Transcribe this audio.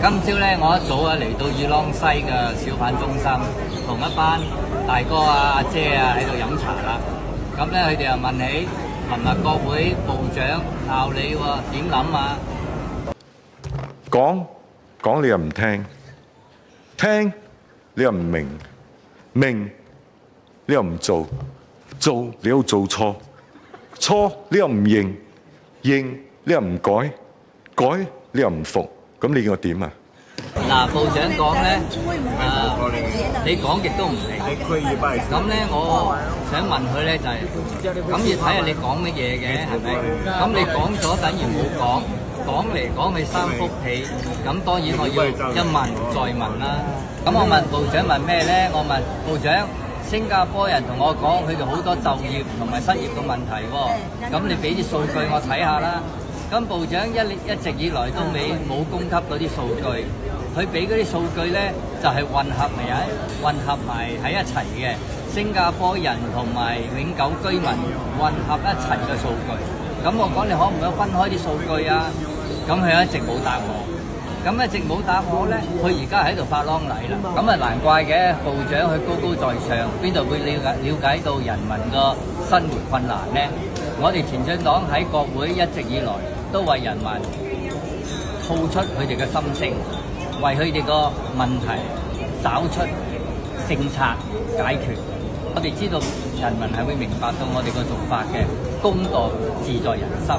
今朝咧，我一早嚟到裕朗西嘅小販中心，同一班大哥啊、阿姐啊喺度飲茶啦。咁咧，佢哋又問起文物國會部長鬧你喎，點諗啊？講你又唔聽，聽你又唔明，明你又唔做，做你又做錯，錯你又唔認，認你又唔改，改你又唔服，咁你叫我點啊？嗱，部長講咧，你講極都唔明。咁咧，我想問佢咧就係，咁要睇下你講乜嘢嘅，係咪？咁你講咗等於冇講，講嚟講去三幅被，咁當然我要一問再問啦。咁我問部長問咩咧？我問部長，新加坡人同我講，佢哋好多就業同埋失業嘅問題喎。咁你俾啲數據我睇下啦。咁部長一直以來都冇供給嗰啲數據，佢俾嗰啲數據咧就係混合埋喺一齊嘅，新加坡人同埋永久居民混合一齊嘅數據。咁我講你可唔可以分開啲數據啊？咁佢一直冇答我，咁一直冇答我咧，佢而家喺度發啷禮啦。咁啊難怪嘅，部長佢高高在上，邊度會了解到人民個生活困難咧？我哋前進黨喺國會一直以來都為人民吐出佢哋嘅心聲，為佢哋個問題找出政策解決。我哋知道人民係會明白到我哋個做法嘅，公道自在人心。